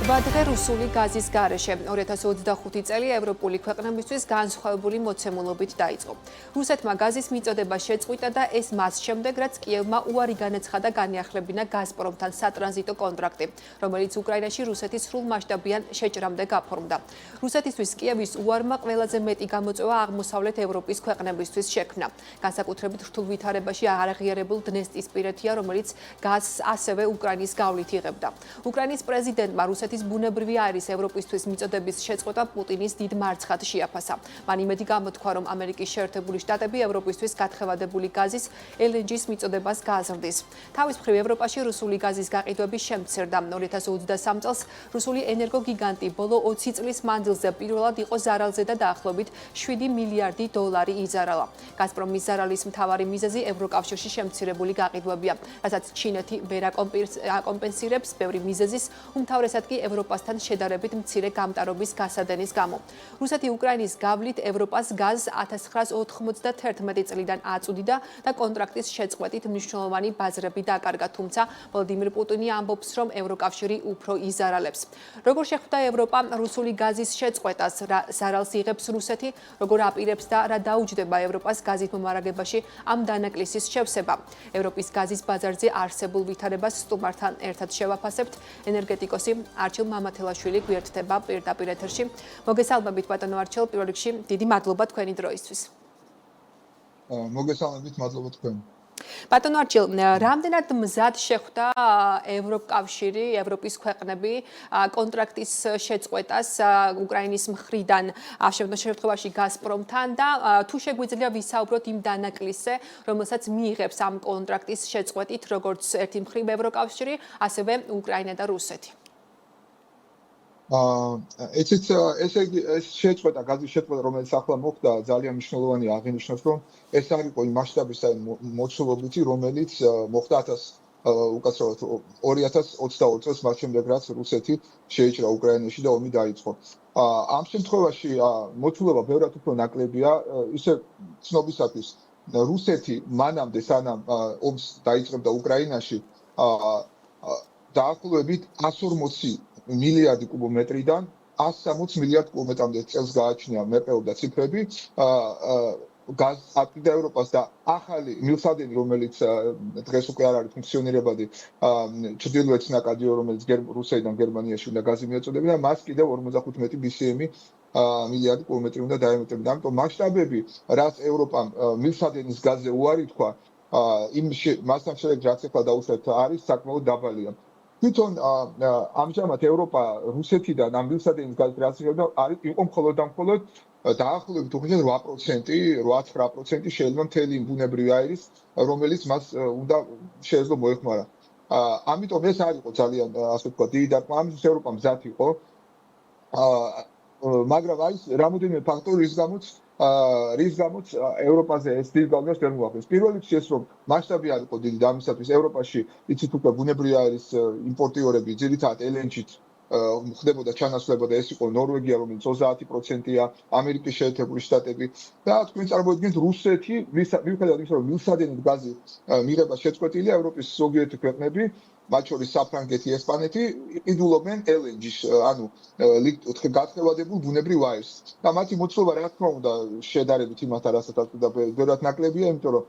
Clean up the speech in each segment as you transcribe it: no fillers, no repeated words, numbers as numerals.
Badre რუსული გაზის გარეშე 2025 წელი ევროპული ქვეყნებისთვის განსხვავებული მოცემულობით დაიწყო. რუსეთმა გაზის მიწოდება შეწყვიტა და ეს მას შემდეგ, რაც კიევმა უარი განაცხადა განიახლებინა გაზპრომთან სატრანზიტო კონტრაქტი, რომელიც უკრაინაში რუსეთის სრულმასშტაბიან შეჭრამდე გაფორმდა. რუსეთისთვის კიევის უარმა ყველაზე მეტი გამოწვევა აღმოსავლეთ ევროპის ქვეყნებისთვის შექმნა. განსაკუთრებით რთულ ვითარებაში აღიარებულ დნესტრისპირეთია, რომელიც გაზს ასევე უკრაინის გავლით იღებდა. უკრაინის პრეზიდენტმა რუსეთის ბუნებრივი არის ევროპისთვის მიწოდების შეწყვეტა პუტინის დიდ მარცხად შეაფასა. მან იმედი გამოთქვა, რომ ამერიკის შეერთებული შტატები ევროპისთვის გათხევადებული გაზის LNG-ს მიწოდებას გააზრდის. თავის მხრივ ევროპაში რუსული გაზის გაყიდვების შემცირდა. 2023 წელს რუსული ენერგოგიგანტი ბოლო 20 წლის მანძილზე პირველად იყო ზარალზე და დაახლოებით 7 მილიარდი დოლარი იზარალა. გაზპრომის ზარალის მთავარი მიზეზი ევროკავშირში შემცირებული გაყიდვებია, რასაც ჩინეთი ვერ აკომპენსირებს ბევრი მიზეზის, უმთავრესად კი ევროპასთან შედარებით მცირე გამტარობის გასადენის გამო. რუსეთი უკრაინის გავლით ევროპას გაზს 1991 წლიდან აწუდიდა და კონტრაქტის შეწყვეტით მნიშვნელოვანი ბაზრები დაკარგა, თუმცა ვლადიმირ პუტინი ამბობს, რომ ევროკავშირი უფრო იზარალებს. როგორ შეხვდა ევროპა რუსული გაზის შეწყვეტას, რა ზარალს იღებს რუსეთი, როგორ აპირებს და რა დაუჯდება ევროპას გაზით მომარაგებაში ამ დანაკლისის შევსება. ევროპის გაზის ბაზარზე არსებულ ვითარებას სტუმართან ერთად შევაფასებთ. ენერგეტიკოსი არჩილ მამათელაშვილი გვერდდება პირდაპირ ეთერში. მოგესალმებით ბატონო არჩილ, პირველ რიგში დიდი მადლობა თქვენი დროისთვის. მოგესალმებით, მადლობა თქვენ. ბატონო არჩილ, რამდენად მზად შეხვდა ევროკავშირი, ევროპის ქვეყნები კონტრაქტის შეწყვეტას უკრაინის მხრიდან შემდგომ შემთხვევაში გაზპრომთან და თუ შეგვიძლია ვისაუბროთ იმ დანაკლისზე, რომელსაც მიიღებს ამ კონტრაქტის შეწყვეტით, როგორც ერთი მხრივ ევროკავშირი, ასევე უკრაინა და რუსეთი. ეს შეწყვეტა, გაზის შეწყვეტა, რომელიც ახლა მოხდა, ძალიან მნიშვნელოვანი აღინიშნოს, რომ ეს არ იყო იმ მასშტაბის მოცულობითი, რომელიც მოხდა 2022 წელს, მას შემდეგ, რაც რუსეთი შეიჭრა უკრაინაში და ომი დაიწყო. ამ შემთხვევაში მოცულობა ბევრად უფრო ნაკლებია, ისე ცნობისათვის, რუსეთი მანამდე, სანამ ომს დაიწყებდა უკრაინაში, დაახლოებით 140 მილიარდი კუბომეტრიდან 160 მილიარდ კუბომეტრამდე წელს გააჩნია მეპეობდა ციფრები გაზს აწვდიდა ევროპას და ახალი მილსადენი, რომელიც დღეს უკვე არ არის ფუნქციონირებადი, ჩრდილოეთ ნაკადი, რომელიც რუსეთიდან გერმანიაში უნდა გაზი მიეწოდებინა, მას კიდევ 55 BCM მილიარდი კუბომეტრი უნდა დაემატებინა. ამიტომ მასშტაბები, რაც ევროპამ მილსადენის გაზზე უარი თქვა, მასთან შემდეგ რაც ახლა დაუშვათ, არის საკმაოდ დაბალია. თვითონ ამჟამად ევროპა რუსეთიდან ამ მილსადენის გაზით რაც იღებდა, იყო მხოლოდ და მხოლოდ დაახლოებით 8-9% შეიძლება მთელი იმ ბუნებრივი აირის, რომელიც მას უნდა შეეძლო მოეხმარა. ამიტომ ეს არ იყო ძალიან, ასე ვთქვათ, დიდი დარტყმა, ამისთვის ევროპა მზად იყო. მაგრამ არის რამოდენიმე ფაქტორი, რის გამოც ევროპაზე ეს დიდი გავლენას ვერ მოახდენს. პირველ რიგში ეს, რომ მასშტაბი არ იყო დიდი და ამისათვის ევროპაში იცით უკვე ბუნებრივი აირის იმპორტიორები, ძირითადად LNG-თ ხდებოდა ჩანაცვლება და ეს იყო ნორვეგია, რომელიც 30%-ია, ამერიკის შეერთებული შტატები და თქვენ წარმოიდგინეთ რუსეთი, მიუხედავად იმისა, რომ მილსადენის გაზი მიღება შეწყვეტილია, ევროპის ზოგიერთი ქვეყნები, მათ შორის საფრანგეთი, ესპანეთი, იყიდულობენ LNG-ს, ანუ გათხევადებულ ბუნებრივ აირს. და მათი მოცულობა, რა თქმა უნდა, შედარებით იმასთან, რასაც აწვდიდა, ბევრად ნაკლებია, იმიტომ რომ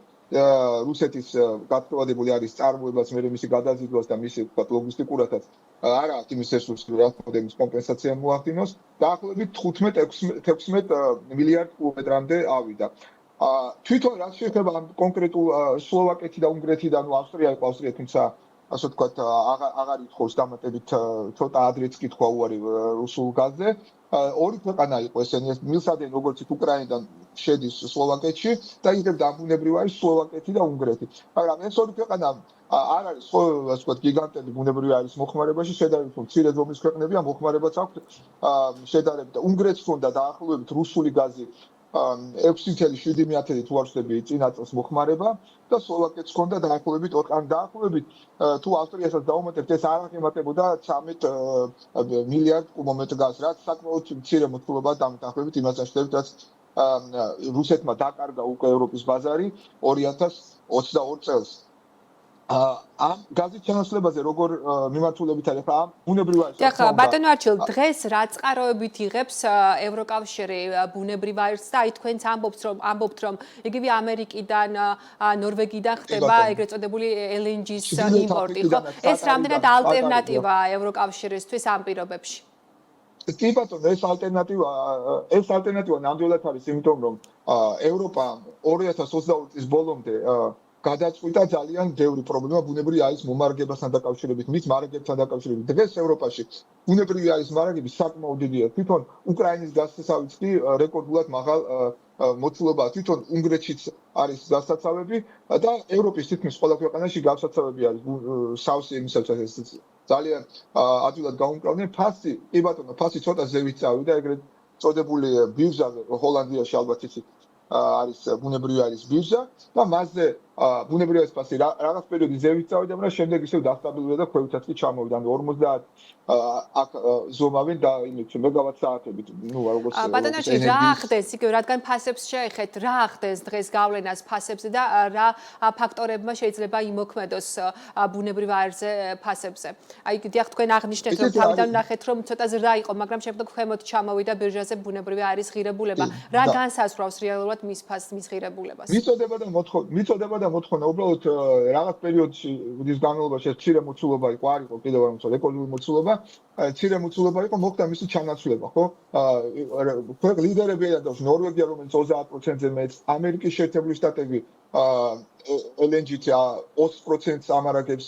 რუსეთის გათხევადებული არის წარმოებას, მერე მისი გადაზიდვას და მისი, ვთქვათ, ლოგისტიკურადაც არ აქვს იმის რესურსი, რაც მოდემის კომპენსაცია მოახდინოს, დაახლოებით 15-16 მილიარდ კუბომეტრამდე ავიდა. თვითონ რაც შეეხება კონკრეტულ სლოვაკეთი და უნგრეთიდან, ავსტრია იყო ავსტრია, თუმცა ასე ვთქვათ, აღარ ითხოვს დამატებით ცოტა ადრეც კითხვა უარი რუსულ გაზზე. ორი ქვეყანა იყო ესენი, მილსადენი, როგორც უკრაინიდან შედის სლოვაკეთში და იღებდა ბუნებრივ აირს სლოვაკეთი და უნგრეთი. მაგრამ ეს ორი ქვეყანა არ არის, ასე ვთქვათ, გიგანტები ბუნებრივი აირის მოხმარებაში, შედარებით მცირე ზომის ქვეყნებია, მოხმარებაც აქვს შედარებით. უნგრეთს ჰქონდა დაახლოებით რუსული გაზი 6.7 თუ არ ვცდები წინა წელს მოხმარება და სლოვაკეთს ჰქონდა დაახლოებით თუ ავსტრიასაც დავუმატებთ, ეს არ აღემატებოდა 13 მილიარდ კუბომეტრ გაზს, რაც საკმაოდ მცირე მოცულობაა დამეთანხმებით იმასთან შედარებით, რაც რუსეთმა დაკარგა უკვე ევროპის ბაზარი 2022 წელს. ამ გაზის ჩანაცვლებაზე როგორ მიმართულებით არის ახლა ამ ბუნებრივ აირს ახლა ბატონო არჩილ დღეს რა წყაროებით იღებს ევროკავშირი ბუნებრივ აირს და აი თქვენც ამბობთ რომ იგივე ამერიკიდან ნორვეგიდან ხდება ეგრეთ წოდებული LNG-ს იმპორტი ხო ეს რამდენად ალტერნატივაა ევროკავშირისთვის ამ პირობებში კი ბატონო ეს ალტერნატივა ნამდვილად არის იმიტომ რომ ევროპა 2022 წლის ბოლომდე გადაწყვიტა ძალიან ბევრი პრობლემა ბუნებრივი აირის მომარაგებასთან დაკავშირებით, მის მარაგებთან დაკავშირებით. დღეს ევროპაში ბუნებრივი აირის მარაგები საკმაოდ დიდია. თვითონ უკრაინის გასაცავიც კი რეკორდულად მაღალ მოცულობაა. თვითონ უნგრეთშიც არის გასაცავები და ევროპის თითქმის ყველა ქვეყანაში გასაცავები არის სავსე იმისათვის ძალიან ადვილად გაუმკლავდნენ. ფასი, კი ბატონო, ფასი ცოტა ზევით წავიდა, ეგრეთ წოდებული ბირჟა ჰოლანდიაში ალბათ იცით არის ბუნებრივი აირის ბირჟა და მასზე ბუნებრივი აირის ფასი რაღაც პერიოდი ზევით წავიდა, მაგრამ შემდეგ ისევ დასტაბილურდა და ქვევითაც კი ჩამოვიდა. ანუ 50 აქ ზომავენ და იმით მეგავატ საათებით. ნუ როგორც ბატონო რა ხდეს, იგივე რადგან ფასებს შეეხეთ, რა ხდეს დღეს გავლენას ფასებზე და რა ფაქტორებმა შეიძლება იმოქმედოს ბუნებრივ აირზე ფასებზე. აი დიახ თქვენ აღნიშნეთ რომ თავიდან ნახეთ რომ ცოტა ზრდა იყო, მაგრამ შემდეგ ქვემოთ ჩამოვიდა ბირჟაზე ბუნებრივი აირის ღირებულება. რა განსაზღვრავს რეალურად მის ღირებულებას? მიწოდება და მოთხოვნა უბრალოდ რაღაც პერიოდში ვის განმავლობაში მცირე მოცულობა იყო, არ იყო კიდევ არ რეკორდული მოცულობა, მცირე მოცულობა იყო, მოხდა მისი ჩანაცვლება, ხო? ქვეყნ ლიდერები და ნორვეგია, რომელიც 30%-ზე მეც, ამერიკის შეერთებული შტატები LNG-ს 20%-ს ამარაგებს,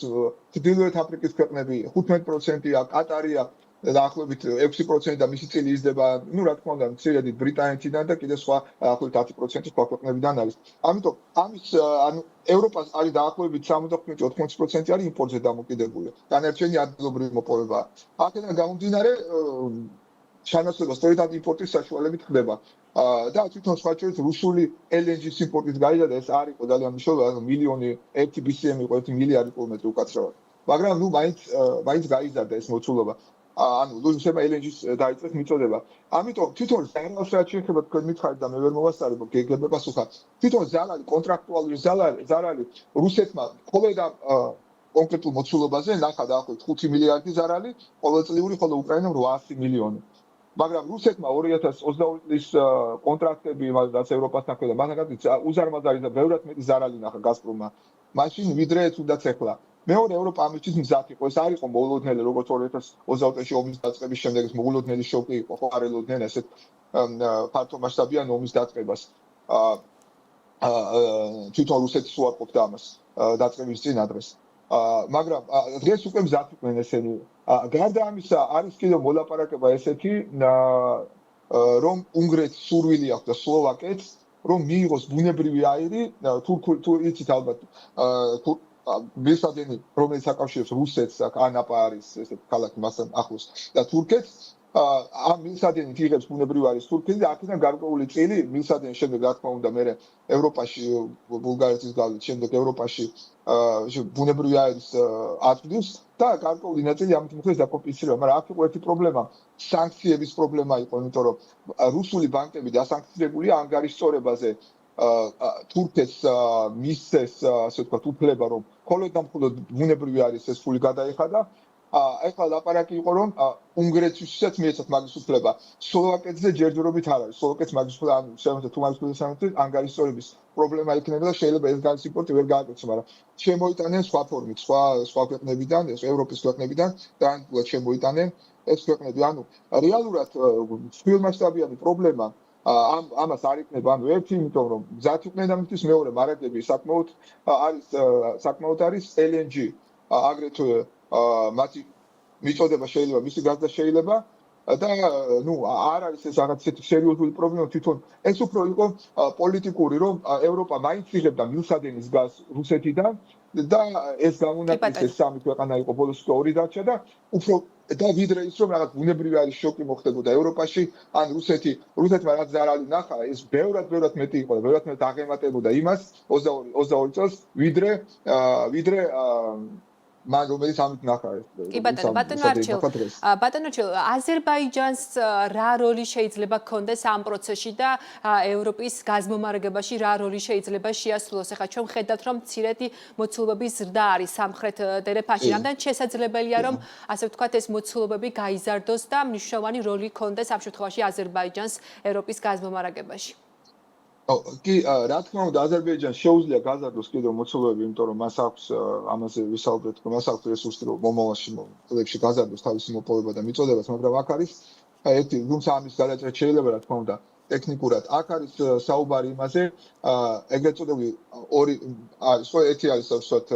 ჩრდილოეთ აფრიკის ქვეყნები 15%-ია, კატარია დაახლოებით 6% და მისი წილი იზრდება, ну, რა თქმა უნდა, მცირედი ბრიტანეთიდან და კიდე სხვა დაახლოებით 10% სხვა ქვეყნებიდან არის. ამიტომ ამის ანუ ევროპას არის დაახლოებით 75-80% არის იმპორტზე დამოკიდებული. განარჩენი ადგილობრივი მოპოვებაა. აქედან გამომდინარე ჩანაცვლება სწორედ ამ იმპორტის საშუალებით ხდება. და თვითონ სხვა შორის რუსული LNG-ს იმპორტის გაიზარდა, ეს არ იყო ძალიან მნიშვნელოვანი, მილიონი 1 BCM იყო 1 მილიარდი კილომეტრი უკაცრავად. მაგრამ ნუ მაინც გაიზარდა ეს მოცულობა. ანუ ლუზისება LNG-ს დაიწყეს მიწოდება. ამიტომ თვითონ ზარალს რაც შეეხება თქვენ მითხარით და მე ვერ მოვასწარებ გეგმება პასუხა. თვითონ ზარალი კონტრაქტუალური ზარალი რუსეთმა ყოველ და კონკრეტულ მოცულობაზე ნახა დაახლოებით 5 მილიარდი ზარალი, ყოველწლიური, ხოლო უკრაინამ 800 მილიონი. მაგრამ რუსეთმა 2022 წლის კონტრაქტები რაც ევროპასთან ხდება, მაგალითად უზარმაზარი და ბევრად მეტი ზარალი ნახა გაზპრომმა. მაშინ ვიდრე თუნდაც ახლა მეორე ევროპა ამისთვის მზად იყო. ეს არ იყო მოულოდნელი, როგორც 2020 წელს ომის დაწყების შემდეგ ეს მოულოდნელი შოკი იყო, ხო არ ელოდნენ ესეთ ფართომასშტაბიან ომის დაწყებას. თვითონ რუსეთი უარყოფდა ამას დაწყების წინადრეს. მაგრამ დღეს უკვე მზად იყვნენ ესენი. გარდა ამისა არის კიდევ მოლაპარაკება ესეთი, რომ უნგრეთს სურვილი აქვს და სლოვაკეთს, რომ მიიღოს ბუნებრივი აირი, თუ იცით ალბათ მილსადენი, რომელიც აკავშირებს რუსეთს, ანაპა არის ესეთ ქალაქი მასთან ახლოს და თურქეთს, ამ მილსადენით იღებს ბუნებრივ აირის თურქეთი და აქედან გარკვეული წილი მილსადენის შემდეგ რა თქმა უნდა მე ევროპაში ბულგარეთის გავლით შემდეგ ევროპაში ბუნებრივი აირის აწვდის და გარკვეული ნაწილი ამით მოხდეს დაკომპენსირება, მაგრამ აქ იყო ერთი პრობლემა, სანქციების პრობლემა იყო, იმიტომ რომ რუსული ბანკები დასანქცირებულია ანგარიშწორებაზე თურქეთს მისცეს ასე ვთქვათ უფლება რომ მხოლოდ და მხოლოდ ბუნებრივი აირის ეს ფული გადაეხადა. ეხლა ლაპარაკი იყო რომ უნგრეთშიც მიეცათ მაგის უფლება. სლოვაკეთზე ჯერჯერობით არ არის. სლოვაკეთს მაგის უფლება ანუ შემოწმეთ თუ მაგის უფლება ანგარიშწორების პრობლემა იქნება და შეიძლება ეს გალის იმპორტი ვერ გააკეთოს, მაგრამ შემოიტანენ სხვა ფორმით, სხვა ქვეყნებიდან, ევროპის ქვეყნებიდან და შემოიტანენ ეს ქვეყნები. ანუ რეალურად მსხვილმასშტაბიანი პრობლემა ამას არ იქნება, ანუ ერთი, იმიტომ რომ მზად იყვნენ ამისთვის, მეორე მარაგები საკმაოდ არის LNG, აგრეთვე მათი მიწოდება შეიძლება, მისი გაზდა შეიძლება და ნუ არ არის ეს რაღაც სერიოზული პრობლემა თვითონ ეს უფრო იყო პოლიტიკური, რომ ევროპა მაინც იღებდა მილსადენის გაზს რუსეთიდან და ეს გამონაკლისეს სამი ქვეყანა იყო ბოლოს ორი დარჩა და უფრო და ვიდრე ის რომ რაღაც ბუნებრივი არის შოკი მოხდებოდა ევროპაში, ან რუსეთმა რაც ზარალი ნახა, ეს ბევრად მეტი იყო და ბევრად მეტი აღემატებოდა იმას 22 წელს, ვიდრე მან რომელიც ამით ნახა ეს. კი ბატონო არჩილ, აზერბაიჯანს რა როლი შეიძლება ჰქონდეს ამ პროცესში და ევროპის გაზმომარაგებაში რა როლი შეიძლება შეასრულოს? ახლა ჩვენ ხედავთ, რომ მცირედი მოცულობების ზრდა არის სამხრეთ დერეფანში. რამდენად შესაძლებელია, რომ ასე ვთქვათ, ეს მოცულობები გაიზარდოს და მნიშვნელოვანი როლი ჰქონდეს ამ შემთხვევაში აზერბაიჯანს ევროპის გაზმომარაგებაში? კი, რა თქმა უნდა, აზერბაიჯანს შეუძლია გაზარდოს კიდევ მოცულობები, იმიტომ რომ მას აქვს ამაზე ვისაუბრეთ, რომ მას აქვს რესურსი, რომ მომავალში წლებში გაზარდოს თავისი მოპოვება და მიწოდებაც, მაგრამ აქ არის ერთი, თუმცა ამის გადაჭრა შეიძლება, რა თქმა უნდა, ტექნიკურად. აქ არის საუბარი იმაზე, ეგრეთ წოდებული ორი არის, ხო, ერთი არის ვთქვათ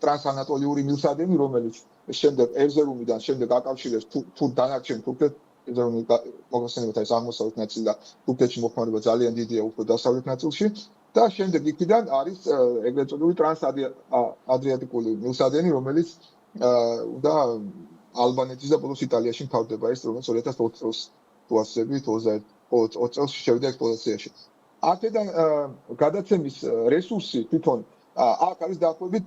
ტრანსანატოლიური მილსადენი, რომელიც შემდეგ ერზერუმიდან შემდეგ აკავშირებს თუ დანარჩენ თურქეთს მოგხსენებათ ეს აღმოსავლეთ ნაწილი და თურქეთში მოხმარება ძალიან დიდია უფრო დასავლეთ ნაწილში და შემდეგ იქიდან არის ეგრეთ წოდებული ტრანსადრიატიკული მილსადენი, რომელიც უნდა ალბანეთის და ბოლოს იტალიაში მთავრდება ეს, რომელიც 2020 წელს თუ ასწრებით 20 წელს შევიდა ექსპლუატაციაში. აქედან გადაცემის რესურსი თვითონ აქ არის დაახლოებით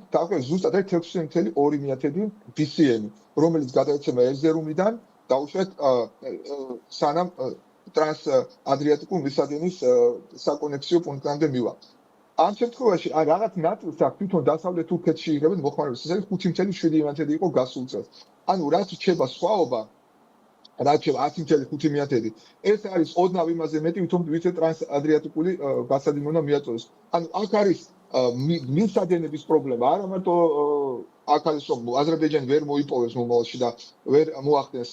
ზუსტად 16.2 BCM, რომელიც გადაეცემა ერზერუმიდან დაუშვათ სანამ ტრანსადრიატიკულ მილსადენის საკონექსიო პუნქტამდე მივა. ამ შემთხვევაში რაღაც ნაწილს აქ თვითონ დასავლეთ თურქეთში იღებენ მოხმარებას. ეს არის 5.7 იყო გასულ წელს. ანუ რაც რჩება სხვაობა, რაც რჩება 10.5, ეს არის ოდნავ იმაზე მეტი, ვიდრე ტრანსადრიატიკული გასადი უნდა მიაწოდოს. ანუ აქ არის მილსადენების პრობლემა, არა მარტო აქ არის რომ აზერბაიჯანი ვერ მოიპოვებს მომავალში და ვერ მოახდენს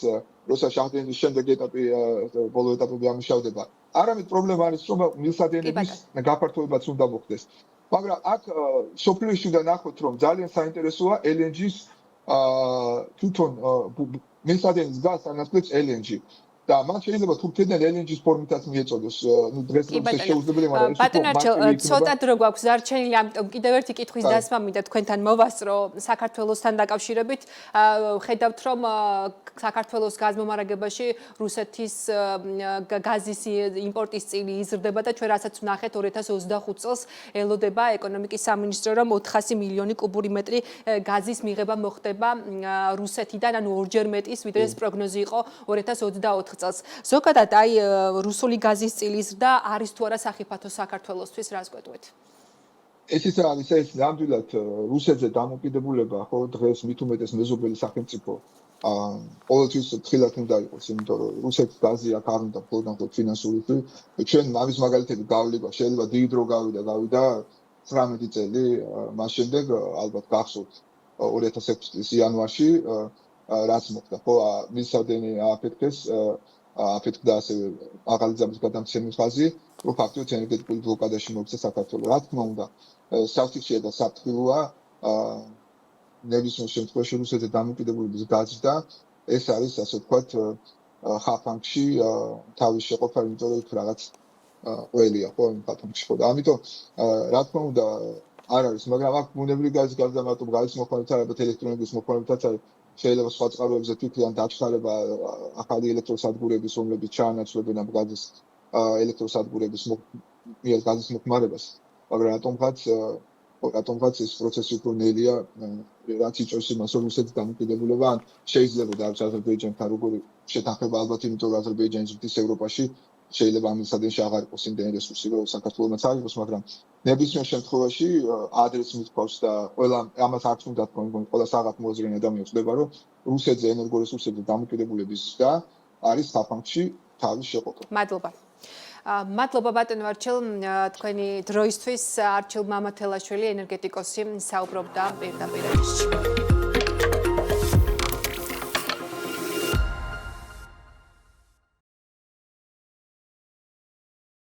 როცა შაჰდენის შემდეგ ეტაპი ბოლო ეტაპები ამუშავდება. არამედ პრობლემა არის რომ მილსადენების გაფართოებაც უნდა მოხდეს. მაგრამ აქ სოფლიოში უნდა ნახოთ რომ ძალიან საინტერესოა LNG-ს თვითონ მილსადენის გაზს ანაცვლებს LNG. და მან შეიძლება თურქეთიდან LNG-ს ფორმითაც მიეწოდოს. ნუ დღეს შეუძლებელია, მაგრამ ეს ბატონო არჩილ, ცოტა დრო გვაქვს დარჩენილი, ამიტომ კიდევ ერთი კითხვის დასმა მინდა თქვენთან მოვასწრო საქართველოსთან დაკავშირებით. ხედავთ, რომ საქართველოს გაზმომარაგებაში რუსეთის გაზის იმპორტის წილი იზრდება და ჩვენ რასაც ვნახეთ 2025 წელს ელოდება ეკონომიკის სამინისტრო, რომ 400 მილიონი კუბური მეტრი გაზის მიღება მოხდება რუსეთიდან, ანუ ორჯერ მეტის, ვიდრე ეს პროგნოზი იყო 2024 წელს. ზოგადად აი რუსული გაზის წილის და არის თუ არა სახიფათო საქართველოსთვის რას გვეტყვით? ეს ის არის ეს ნამდვილად რუსეთზე დამოკიდებულება, ხო, დღეს მით უმეტეს მეზობელი სახელმწიფო ყოველთვის ფრთხილად უნდა იყოს, იმიტომ რომ რუსეთს გაზი აქ არ უნდა მხოლოდ ფინანსური. ჩვენ ამის მაგალითები გავლივა, შეიძლება დიდ დრო გავიდა 19 წელი, მას შემდეგ ალბათ გახსოვთ 2006 წლის იანვარში რაც მოხდა, ხო, მილსადენი აფეთქდა ასევე მაღალი ძაბვის გადამცემის ხაზი, რომ ფაქტობრივად ენერგეტიკული ბლოკადაში მოიქცა საქართველო. რა თქმა უნდა, საფრთხეა და საფრთხეა ნებისმიერ შემთხვევაში რუსეთზე დამოკიდებულების გაზრდა, ეს არის ასე ვთქვათ ხაფანგში თავის შეყოფა, იმიტომ რომ იქ რაღაც ყველია, ხო, იმ ხაფანგში, ხო, და ამიტომ რა თქმა უნდა არ არის, მაგრამ აქ ბუნებრივი გაზის გარდა მარტო გაზის მოხმარებაც არამედ ელექტროენერგიის მოხმარებაც არის. შეიძლება სხვა წყაროებზე თვითონ დაჩხარება ახალი ელექტროსადგურების, რომლებიც ჩაანაცვლებენ ამ გაზის ელექტროსადგურების მიერ გაზის მოხმარებას. მაგრამ ატომღაც ეს პროცესი უფრო ნელია, რაც იწვევს იმას, რომ რუსეთის დამოკიდებულება ან შეიძლება დაარჩა აზერბაიჯანთან როგორი შეთანხმება, ალბათ იმიტომ რომ აზერბაიჯანი ზრდის ევროპაში, შეიძლება ამ მილსადენში აღარ იყოს იმდენი რესურსი, რომ საქართველოსაც არ იყოს, მაგრამ ნებისმიერ შემთხვევაში ადრეს მithქვავს და ყველა ამას არც უნდა თქვა, ყველა საღათ მოაზრიანი ადამიანი ხდება, რომ რუსეთზე ენერგორესურსებზე დამოკიდებულების და არის საფრანგეთში თავის შეყოფა. მადლობა ბატონო არჩილ, თქვენი დროისთვის. არჩილ მამათელაშვილი ენერგეტიკოსი საუბრობდა პირდაპირ.